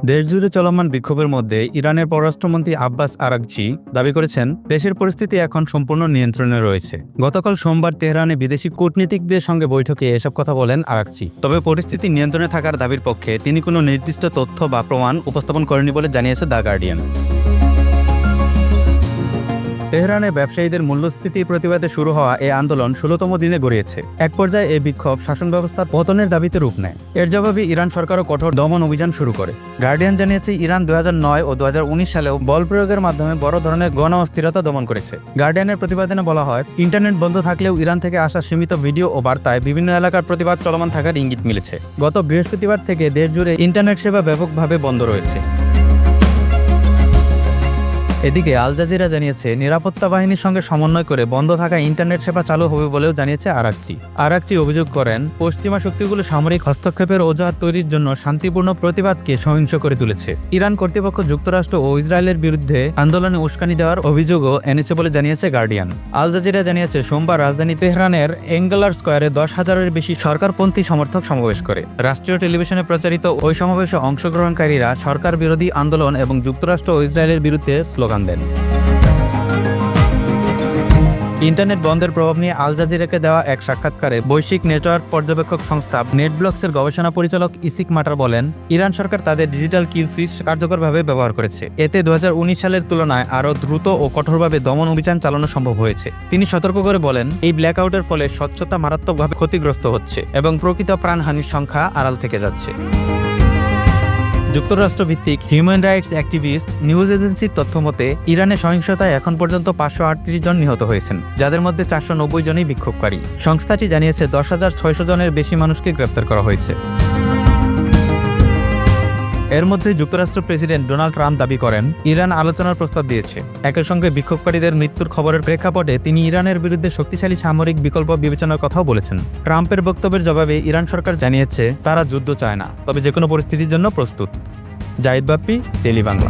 দেশজুড়ে চলমান বিক্ষোভের মধ্যে ইরানের পররাষ্ট্রমন্ত্রী আব্বাস আরাগচি দাবি করেছেন, দেশের পরিস্থিতি এখন সম্পূর্ণ নিয়ন্ত্রণে রয়েছে। গতকাল সোমবার তেহরানে বিদেশি কূটনীতিকদের সঙ্গে বৈঠকে এসব কথা বলেন আরাগচি। তবে পরিস্থিতি নিয়ন্ত্রণে থাকার দাবির পক্ষে তিনি কোনো নির্দিষ্ট তথ্য বা প্রমাণ উপস্থাপন করেননি বলে জানিয়েছে দ্য গার্ডিয়ান। তেহরানে ব্যবসায়ীদের মূল্যস্ফীতির প্রতিবাদে শুরু হওয়া এই আন্দোলন ১৬তম দিনে গড়িয়েছে। এক পর্যায়ে এই বিক্ষোভ শাসন ব্যবস্থার পতনের দাবিতে রূপ নেয়। এর জবাবে ইরান সরকারও কঠোর দমন অভিযান শুরু করে। গার্ডিয়ান জানিয়েছে, ইরান ২০০৯ ও ২০১৯ সালেও বল প্রয়োগের মাধ্যমে বড় ধরনের গণ অস্থিরতা দমন করেছে। গার্ডিয়ানের প্রতিবেদনে বলা হয়, ইন্টারনেট বন্ধ থাকলেও ইরান থেকে আসা সীমিত ভিডিও ও বার্তায় বিভিন্ন এলাকার প্রতিবাদ চলমান থাকার ইঙ্গিত মিলেছে। গত বৃহস্পতিবার থেকে দেশজুড়ে ইন্টারনেট সেবা ব্যাপকভাবে বন্ধ রয়েছে। এদিকে আল জাজিরা জানিয়েছে, নিরাপত্তা বাহিনীর সঙ্গে সমন্বয় করে বন্ধ থাকা ইন্টারনেট সেবা চালু হবে বলেও জানিয়েছে আরাগচি অভিযোগ করেন, পশ্চিমা শক্তিগুলো সামরিক হস্তক্ষেপের অজুহাত তৈরির জন্য শান্তিপূর্ণ প্রতিবাদকে সহিংস করে তুলেছে। ইরান কর্তৃপক্ষ যুক্তরাষ্ট্র ও ইসরায়েলের বিরুদ্ধে আন্দোলনে উস্কানি দেওয়ার অভিযোগও এনেছে বলে জানিয়েছে গার্ডিয়ান। আল জাজিরা জানিয়েছে, সোমবার রাজধানী তেহরানের এঙ্গেলার স্কয়ারে ১০,০০০-এর বেশি সরকারপন্থী সমর্থক সমাবেশ করে। রাষ্ট্রীয় টেলিভিশনে প্রচারিত ওই সমাবেশে অংশগ্রহণকারীরা সরকার বিরোধী আন্দোলন এবং যুক্তরাষ্ট্র ও ইসরায়েলের বিরুদ্ধে স্লোগান দেন। ইন্টারনেট বন্ধের প্রভাব নিয়ে আল জাজিরাকে দেওয়া এক সাক্ষাৎকারে বৈশ্বিক নেটওয়ার্ক পর্যবেক্ষক সংস্থা নেটব্লকসের গবেষণা পরিচালক ইসিক মাটার বলেন, ইরান সরকার তাদের ডিজিটাল কিল সুইচ কার্যকরভাবে ব্যবহার করেছে। এতে ২০১৯ সালের তুলনায় আরও দ্রুত ও কঠোরভাবে দমন অভিযান চালানো সম্ভব হয়েছে। তিনি সতর্ক করে বলেন, এই ব্ল্যাকআউটের ফলে স্বচ্ছতা মারাত্মকভাবে ক্ষতিগ্রস্ত হচ্ছে এবং প্রকৃত প্রাণহানির সংখ্যা আড়াল থেকে যাচ্ছে। যুক্তরাষ্ট্রভিত্তিক হিউম্যান রাইটস অ্যাক্টিভিস্ট নিউজ এজেন্সির তথ্য মতে, ইরানে সহিংসতায় এখন পর্যন্ত ৫৩৮ জন নিহত হয়েছেন, যাদের মধ্যে ৪৯০ জনই বিক্ষোভকারী। সংস্থাটি জানিয়েছে ১০,৬০০ জনের বেশি মানুষকে গ্রেপ্তার করা হয়েছে। এর মধ্যে যুক্তরাষ্ট্র প্রেসিডেন্ট ডোনাল্ড ট্রাম্প দাবি করেন, ইরান আলোচনার প্রস্তাব দিয়েছে। একই সঙ্গে বিক্ষোভকারীদের মৃত্যুর খবরের প্রেক্ষাপটে তিনি ইরানের বিরুদ্ধে শক্তিশালী সামরিক বিকল্প বিবেচনার কথাও বলেছেন। ট্রাম্পের বক্তব্যের জবাবে ইরান সরকার জানিয়েছে, তারা যুদ্ধ চায় না, তবে যেকোনো পরিস্থিতির জন্য প্রস্তুত। জাহিদ বাপ্পি, টেলি বাংলা।